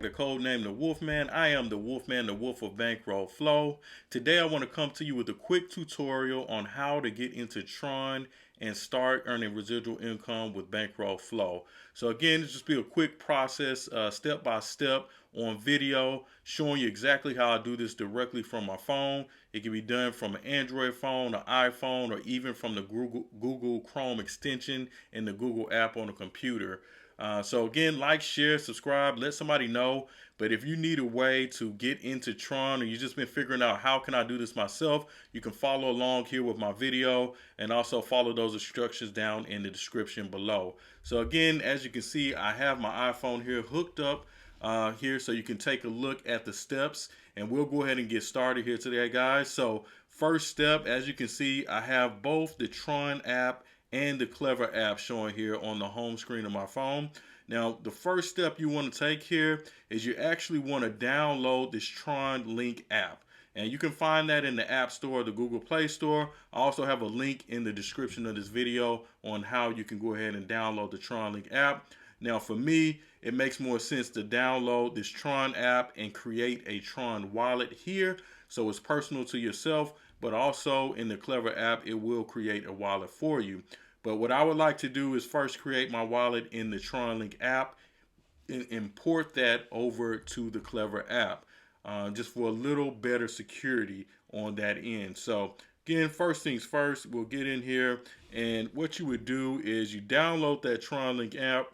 the code name the Wolfman. I am the Wolfman, the Wolf of Bankroll Flow. Today I want to come to you with a quick tutorial on how to get into Tron and start earning residual income with Bankroll Flow. So again, it's just be a quick process, step by step on video, showing you exactly how I do this directly from my phone. It can be done from an Android phone, an iPhone, or even from the Google Chrome extension in the Google app on a computer. So again, like, share, subscribe, let somebody know. But if you need a way to get into Tron, or you've just been figuring out how can I do this myself, you can follow along here with my video and also follow those instructions down in the description below. So again, as you can see, I have my iPhone here hooked up here so you can take a look at the steps, and we'll go ahead and get started here today, guys. So first step, as you can see, I have both the Tron app and the Klever app showing here on the home screen of my phone. Now, the first step you want to take here is you actually want to download this tronlink app. And you can find that in the App Store, the Google Play Store. I also have a link in the description of this video on how you can go ahead and download the tronlink app. Now, for me, it makes more sense to download this Tron app and create a Tron wallet here, so it's personal to yourself, but also in the Klever app, it will create a wallet for you. But what I would like to do is first create my wallet in the tronlink app and import that over to the Klever app, just for a little better security on that end. So again, first things first, we'll get in here, and what you would do is you download that tronlink app.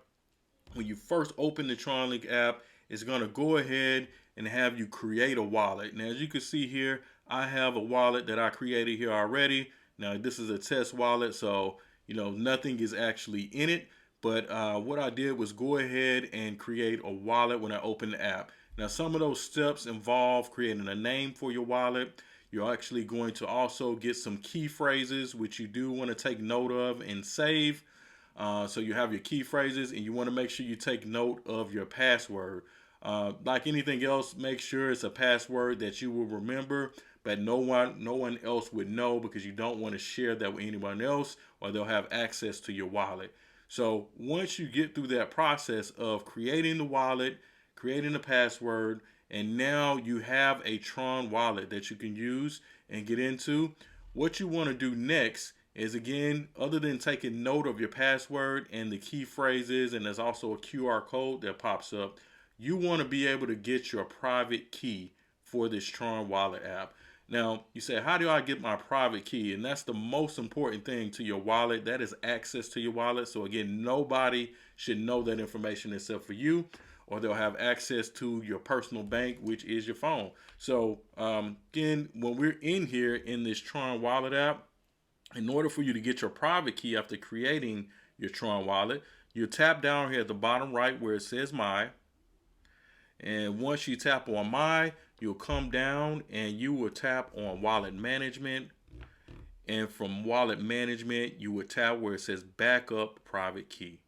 When you first open the tronlink app, it's going to go ahead and have you create a wallet. Now, as you can see here, I have a wallet that I created here already. Now, this is a test wallet, so nothing is actually in it. But what I did was go ahead and create a wallet when I opened the app. Now, some of those steps involve creating a name for your wallet. You're actually going to also get some key phrases, which you do want to take note of and save. So you have your key phrases, and you want to make sure you take note of your password. Like anything else, make sure it's a password that you will remember, but no one else would know, because you don't want to share that with anyone else, or they'll have access to your wallet. So once you get through that process of creating the wallet, creating the password, and now you have a Tron wallet that you can use and get into, what you want to do next is, again, other than taking note of your password and the key phrases, and there's also a QR code that pops up, you want to be able to get your private key for this Tron Wallet app. Now, you say, how do I get my private key? And that's the most important thing to your wallet. That is access to your wallet. So again, nobody should know that information except for you, or they'll have access to your personal bank, which is your phone. So again, when we're in here in this Tron Wallet app, in order for you to get your private key after creating your Tron wallet, you tap down here at the bottom right where it says My. And once you tap on My, you'll come down and you will tap on Wallet Management. And from Wallet Management, you will tap where it says Backup Private Key.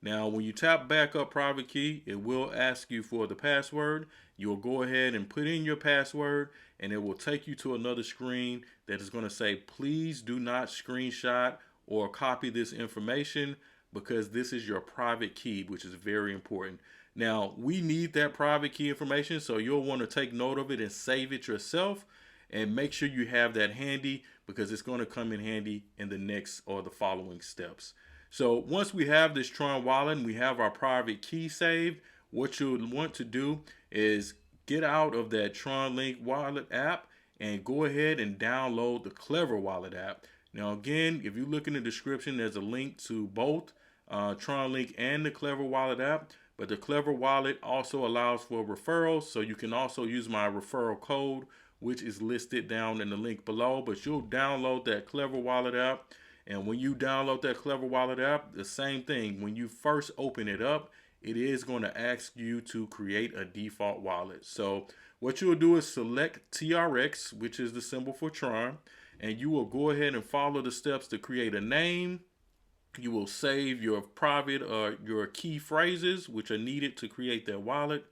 Now, when you tap Backup Private Key, it will ask you for the password. You'll go ahead and put in your password, and it will take you to another screen that is going to say, please do not screenshot or copy this information, because this is your private key, which is very important. Now, we need that private key information, so you'll want to take note of it and save it yourself, and make sure you have that handy, because it's going to come in handy in the next or the following steps. So once we have this Tron wallet and we have our private key saved, what you'll want to do is get out of that tronlink wallet app and go ahead and download the Klever wallet app. Now, again, if you look in the description, there's a link to both tronlink and the Klever wallet app. But the Klever wallet also allows for referrals, so you can also use my referral code, which is listed down in the link below. But you'll download that Klever wallet app. And when you download that Klever wallet app, the same thing. When you first open it up, it is going to ask you to create a default wallet. So what you'll do is select TRX, which is the symbol for Tron, and you will go ahead and follow the steps to create a name. You will save your private or your key phrases, which are needed to create that wallet.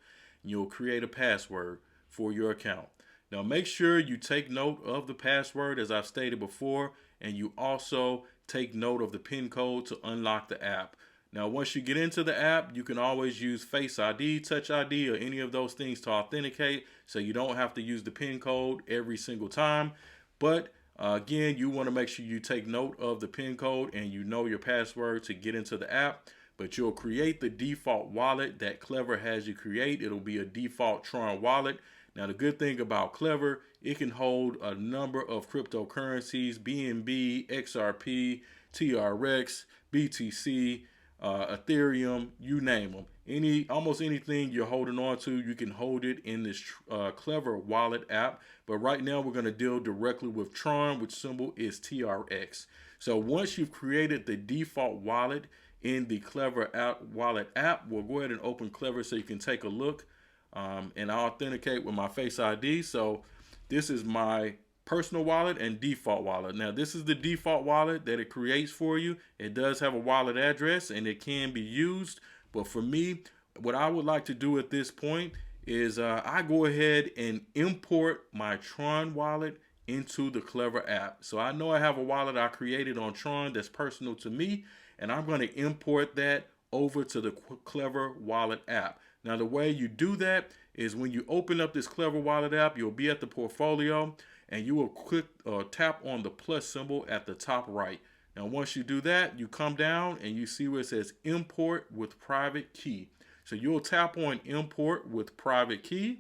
You'll create a password for your account. Now, make sure you take note of the password, as I've stated before, and you also take note of the PIN code to unlock the app. Now, once you get into the app, you can always use Face ID, Touch ID, or any of those things to authenticate, so you don't have to use the PIN code every single time. But again, you want to make sure you take note of the PIN code and you know your password to get into the app. But you'll create the default wallet that Klever has you create. It'll be a default Tron wallet. Now, the good thing about Klever, it can hold a number of cryptocurrencies: BNB, XRP, TRX, BTC, Ethereum, you name them. Almost anything you're holding on to, you can hold it in this Klever Wallet app. But right now, we're going to deal directly with Tron, which symbol is TRX. So once you've created the default wallet in the Klever Wallet app, we'll go ahead and open Klever so you can take a look. And I'll authenticate with my Face ID. So this is my personal wallet and default wallet. Now, this is the default wallet that it creates for you. It does have a wallet address and it can be used. But for me, what I would like to do at this point is I go ahead and import my Tron wallet into the Klever app. So I know I have a wallet I created on Tron that's personal to me, and I'm going to import that over to the Klever Wallet app. Now, the way you do that is when you open up this Klever Wallet app, you'll be at the portfolio and you will click tap on the plus symbol at the top right. Now, once you do that, you come down and you see where it says import with private key. So you'll tap on import with private key.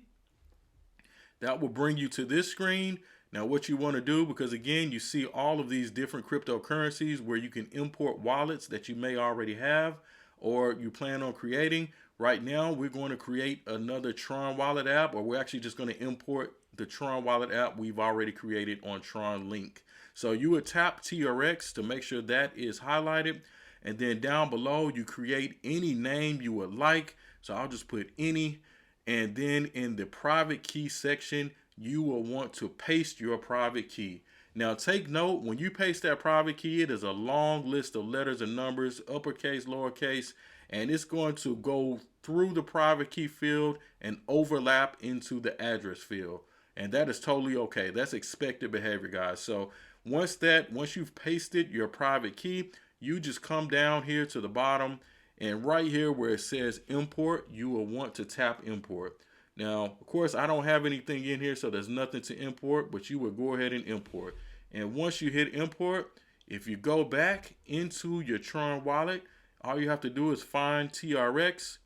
That will bring you to this screen. Now, what you want to do, because again, you see all of these different cryptocurrencies where you can import wallets that you may already have or you plan on creating. Right now, we're going to create another Tron Wallet app, or we're actually just going to import the Tron Wallet app we've already created on TronLink. So you would tap TRX to make sure that is highlighted. And then down below, you create any name you would like. So I'll just put any. And then in the private key section, you will want to paste your private key. Now, take note, when you paste that private key, it is a long list of letters and numbers, uppercase, lowercase, and it's going to go through the private key field and overlap into the address field. And that is totally okay. That's expected behavior, guys. So once you've pasted your private key, you just come down here to the bottom, and right here where it says import, you will want to tap import. Now, of course, I don't have anything in here, so there's nothing to import, but you will go ahead and import. And once you hit import, if you go back into your Tron wallet, all you have to do is find TRX.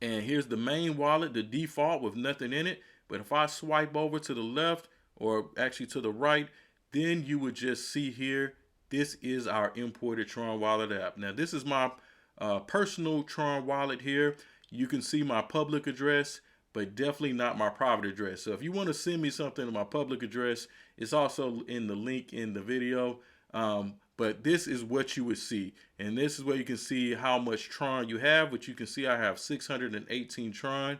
And here's the main wallet, the default with nothing in it. But if I swipe over to the left, or actually to the right, then you would just see here, this is our imported Tron Wallet app. Now, this is my personal Tron wallet here. You can see my public address, but definitely not my private address. So if you want to send me something to my public address, it's also in the link in the video. But this is what you would see. And this is where you can see how much Tron you have, which you can see I have 618 Tron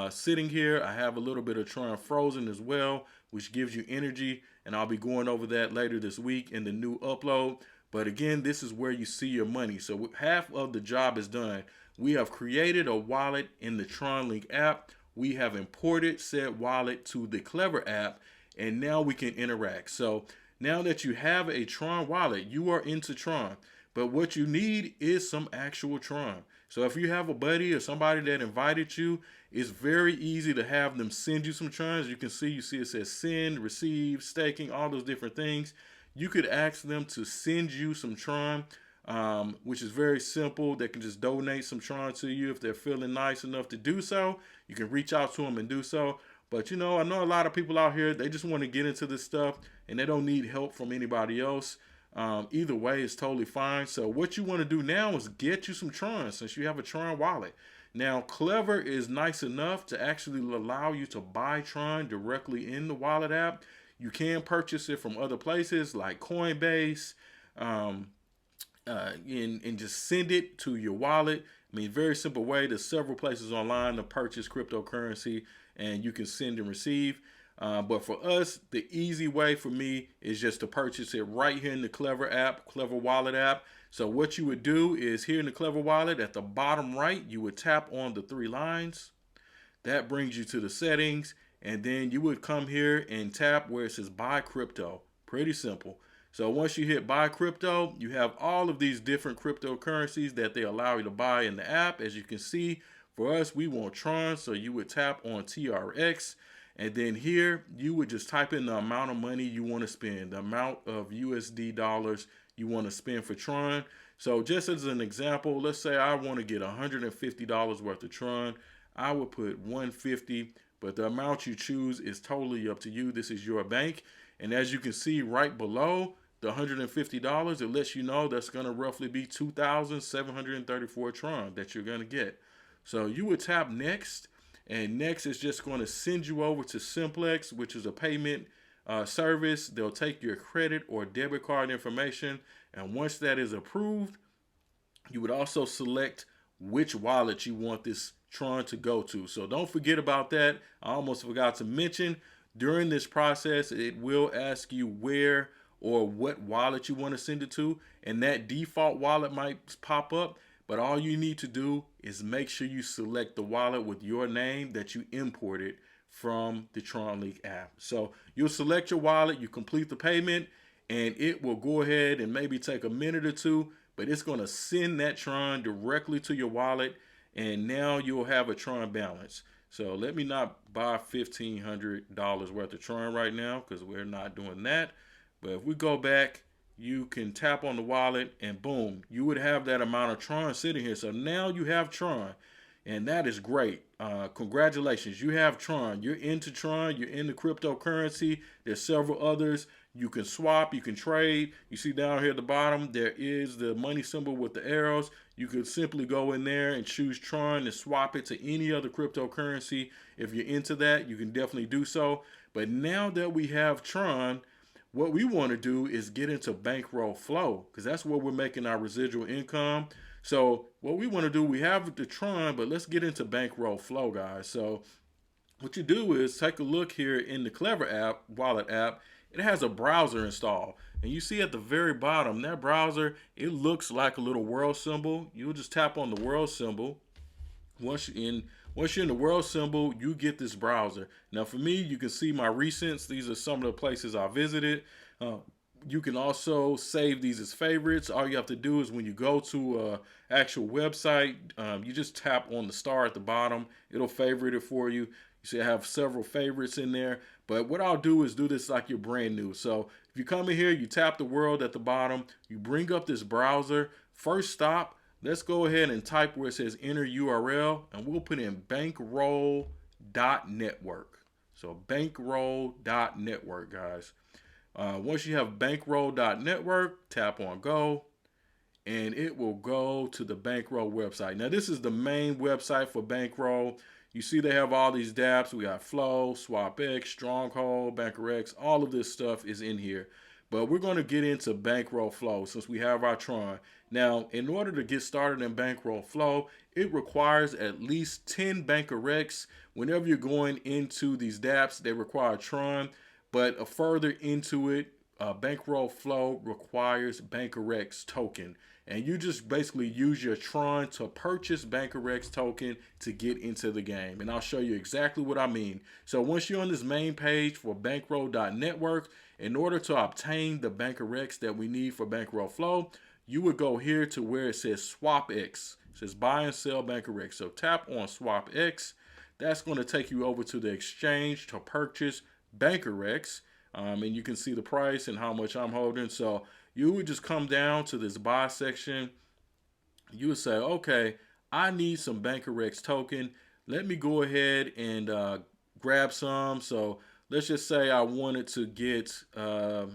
sitting here. I have a little bit of Tron frozen as well, which gives you energy. And I'll be going over that later this week in the new upload. But again, this is where you see your money. So half of the job is done. We have created a wallet in the TronLink app. We have imported said wallet to the Klever app, and now we can interact. So now that you have a Tron wallet, you are into Tron. But what you need is some actual Tron. So if you have a buddy or somebody that invited you, it's very easy to have them send you some Tron. As you can see, it says send, receive, staking, all those different things. You could ask them to send you some Tron, which is very simple. They can just donate some Tron to you if they're feeling nice enough to do so. You can reach out to them and do so. But, you know, I know a lot of people out here, they just want to get into this stuff and they don't need help from anybody else. Either way, it's totally fine. So what you want to do now is get you some Tron since you have a Tron wallet. Now, Klever is nice enough to actually allow you to buy Tron directly in the wallet app. You can purchase it from other places like Coinbase and just send it to your wallet. I mean, very simple way. There's several places online to purchase cryptocurrency and you can send and receive. But for us, the easy way for me is just to purchase it right here in the Klever app, Klever Wallet app. So what you would do is here in the Klever Wallet at the bottom right, you would tap on the three lines. That brings you to the settings. And then you would come here and tap where it says buy crypto. Pretty simple. So once you hit buy crypto, you have all of these different cryptocurrencies that they allow you to buy in the app. As you can see, for us, we want Tron. So you would tap on TRX. And then here, you would just type in the amount of money you want to spend, the amount of USD dollars you want to spend for Tron. So just as an example, let's say I want to get $150 worth of Tron. I would put 150, but the amount you choose is totally up to you. This is your bank. And as you can see right below the $150, it lets you know that's going to roughly be 2,734 Tron that you're going to get. So you would tap next, and next is just going to send you over to Simplex, which is a payment service. They'll take your credit or debit card information, and once that is approved, you would also select which wallet you want this Tron to go to. So don't forget about that. I almost forgot to mention, during this process, it will ask you where or what wallet you want to send it to, and that default wallet might pop up. But all you need to do is make sure you select the wallet with your name that you imported from the TronLink app. So you'll select your wallet, you complete the payment, and it will go ahead and maybe take a minute or two, but it's going to send that Tron directly to your wallet, and now you'll have a Tron balance. So let me not buy $1,500 worth of Tron right now, because we're not doing that. But if we go back, you can tap on the wallet and boom, you would have that amount of Tron sitting here. So now you have Tron, and that is great. Congratulations, you have Tron. You're into Tron, you're into cryptocurrency. There's several others. You can swap, you can trade. You see down here at the bottom, there is the money symbol with the arrows. You could simply go in there and choose Tron and swap it to any other cryptocurrency. If you're into that, you can definitely do so. But now that we have Tron, what we want to do is get into Bankroll Flow, because that's where we're making our residual income. So what we want to do, we have the Tron, but let's get into Bankroll Flow, guys. So what you do is take a look here in the Klever app, wallet app. It has a browser installed, and you see at the very bottom, that browser, it looks like a little world symbol. You'll just tap on the world symbol. Once you're in the world symbol, you get this browser. Now for me, you can see my recents. These are some of the places I visited. You can also save these as favorites. All you have to do is when you go to an actual website, you just tap on the star at the bottom. It'll favorite it for you. You see I have several favorites in there. But what I'll do is do this like you're brand new. So if you come in here, you tap the world at the bottom. You bring up this browser. First stop, let's go ahead and type where it says enter URL. And we'll put in Bankroll.network. So Bankroll.network, guys. Once you have Bankroll.network, tap on go, and it will go to the Bankroll website. Now, this is the main website for Bankroll. You see they have all these dapps. We got Flow, SwapX, Stronghold, BankerX. All of this stuff is in here. But we're going to get into Bankroll Flow since we have our Tron. Now, in order to get started in Bankroll Flow, it requires at least 10 BankerX. Whenever you're going into these dapps, they require Tron. But further into it, Bankroll Flow requires BankerX token. And you just basically use your Tron to purchase BankerX token to get into the game. And I'll show you exactly what I mean. So once you're on this main page for Bankroll.network, in order to obtain the BankerX that we need for Bankroll Flow, you would go here to where it says SwapX. It says buy and sell BankerX. So tap on SwapX. That's going to take you over to the exchange to purchase BankerX, and you can see the price and how much I'm holding. So you would just come down to this buy section. You would say, okay, I need some BankerX token. Let me go ahead and grab some. So let's just say I wanted to get, I'll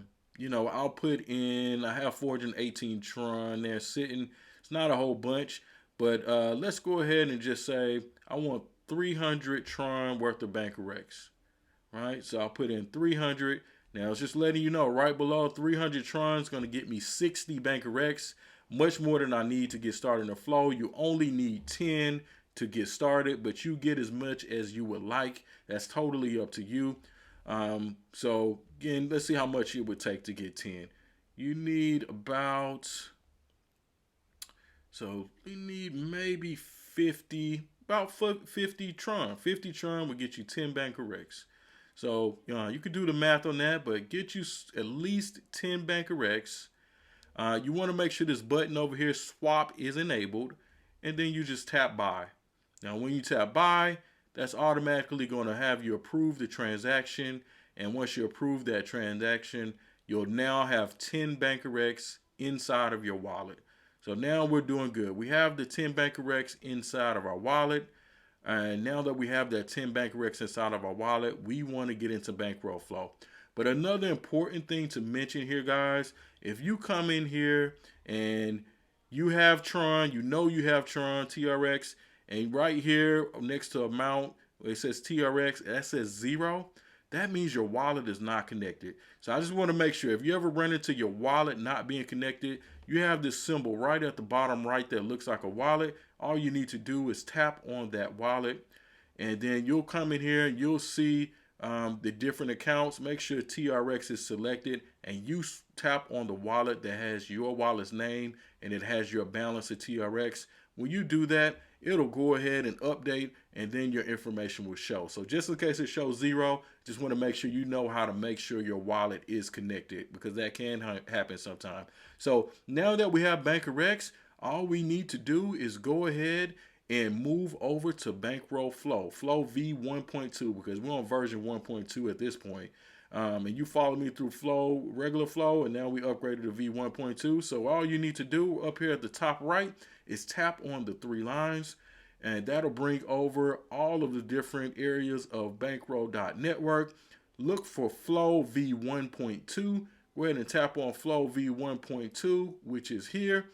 put in, I have 418 Tron there sitting. It's not a whole bunch, but let's go ahead and just say I want 300 Tron worth of BankerX. Right, so I'll put in 300. Now it's just letting you know right below 300 Tron is going to get me 60 BankerX, much more than I need to get started in the flow. You only need 10 to get started, but you get as much as you would like. That's totally up to you. So again, let's see how much it would take to get 10. You need maybe 50, about 50 Tron. 50 Tron will get you 10 BankerX. So you could do the math on that, but get you at least 10 Bankerex. You want to make sure this button over here, swap, is enabled, and then you just tap buy. Now, when you tap buy, that's automatically going to have you approve the transaction. And once you approve that transaction, you'll now have 10 Bankerex inside of your wallet. So now we're doing good. We have the 10 Bankerex inside of our wallet. And now that we have that 10 Bankerex inside of our wallet, we want to get into Bankroll Flow. But another important thing to mention here, guys, if you come in here and you have Tron, you have Tron TRX, and right here next to amount, it says TRX, that says 0. That means your wallet is not connected. So I just want to make sure if you ever run into your wallet not being connected, you have this symbol right at the bottom right that looks like a wallet. All you need to do is tap on that wallet, and then you'll come in here and you'll see the different accounts. Make sure TRX is selected, and you tap on the wallet that has your wallet's name and it has your balance of TRX. When you do that, it'll go ahead and update, and then your information will show. So just in case it shows 0, just want to make sure you know how to make sure your wallet is connected, because that can happen sometime. So now that we have Bankerex, all we need to do is go ahead and move over to Bankroll Flow, Flow V1.2, because we're on version 1.2 at this point. And you follow me through Flow, regular Flow, and now we upgraded to V1.2. So all you need to do up here at the top right is tap on the 3 lines, and that'll bring over all of the different areas of Bankroll.network. Look for Flow V1.2. Go ahead and tap on Flow V1.2, which is here.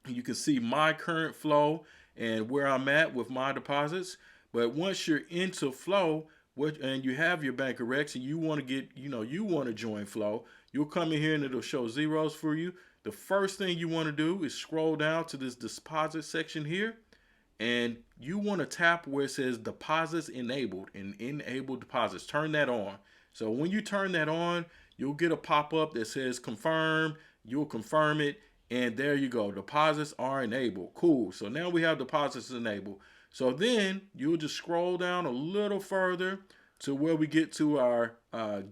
You can see my current flow and where I'm at with my deposits. But once you're into Flow, and you have your Bankerex and you want to get, you want to join Flow, you'll come in here and it'll show zeros for you. The first thing you want to do is scroll down to this deposit section here, and you want to tap where it says deposits enabled and enable deposits. Turn that on. So when you turn that on, you'll get a pop-up that says confirm. You'll confirm it, and there you go. Deposits are enabled. Cool. So now we have deposits enabled. So then you'll just scroll down a little further to where we get to our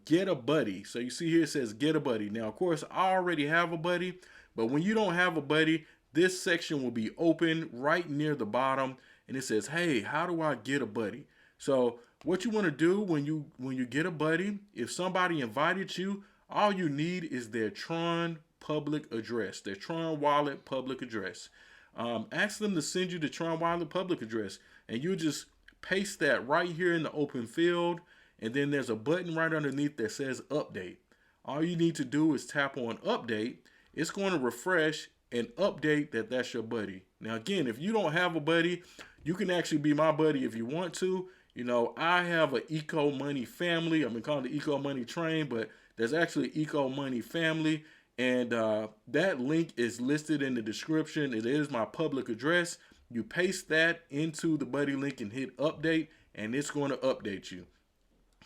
get a buddy. So you see here it says get a buddy. Now, of course, I already have a buddy, but when you don't have a buddy, this section will be open right near the bottom, and it says, hey, how do I get a buddy? So what you want to do when you get a buddy, if somebody invited you, all you need is their Tron public address, their Tron Wallet public address. Ask them to send you the Tron Wallet public address, and you just paste that right here in the open field, and then there's a button right underneath that says update. All you need to do is tap on update. It's going to refresh and update that's your buddy. Now again, if you don't have a buddy, you can actually be my buddy if you want to. I have an Eco Money family. I've been calling the Eco Money Train, but there's actually Eco Money family. And that link is listed in the description. It is my public address. You paste that into the buddy link and hit update, and it's going to update you.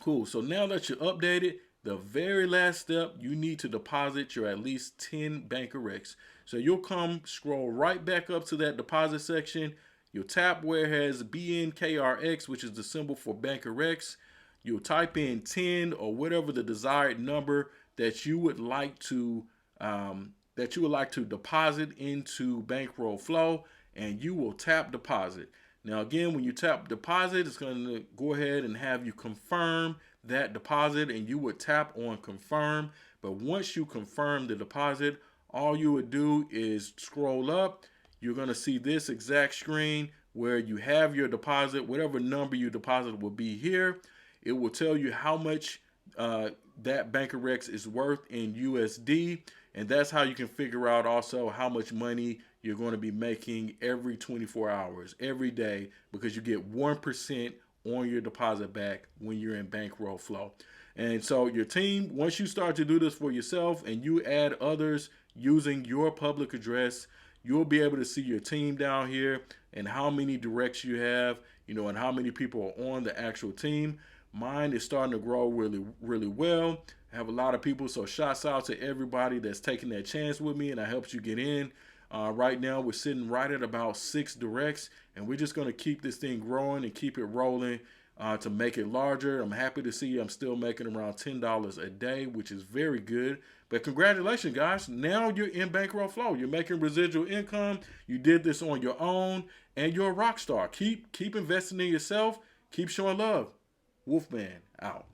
Cool. So now that you're updated, the very last step, you need to deposit your at least 10 Bankerex. So you'll scroll right back up to that deposit section. You'll tap where it has BNKRX, which is the symbol for Bankerex. You'll type in 10 or whatever the desired number that you would like to deposit into Bankroll Flow, and you will tap deposit. Now again, when you tap deposit, it's going to go ahead and have you confirm that deposit, and you would tap on confirm. But once you confirm the deposit, all you would do is scroll up. You're going to see this exact screen where you have your deposit. Whatever number you deposit will be here. It will tell you how much that Bankerex is worth in USD, and that's how you can figure out also how much money you're going to be making every 24 hours, every day, because you get 1% on your deposit back when you're in Bankroll Flow. And so your team, once you start to do this for yourself and you add others using your public address, you'll be able to see your team down here and how many directs you have, and how many people are on the actual team. Mine is starting to grow really, really well. I have a lot of people, so shouts out to everybody that's taking that chance with me, and I helped you get in. Right now, we're sitting right at about 6 directs, and we're just going to keep this thing growing and keep it rolling. to make it larger. I'm happy to see I'm still making around $10 a day, which is very good. But congratulations, guys. Now you're in Bankroll Flow. You're making residual income. You did this on your own, and you're a rock star. Keep investing in yourself. Keep showing love. Wolfman out.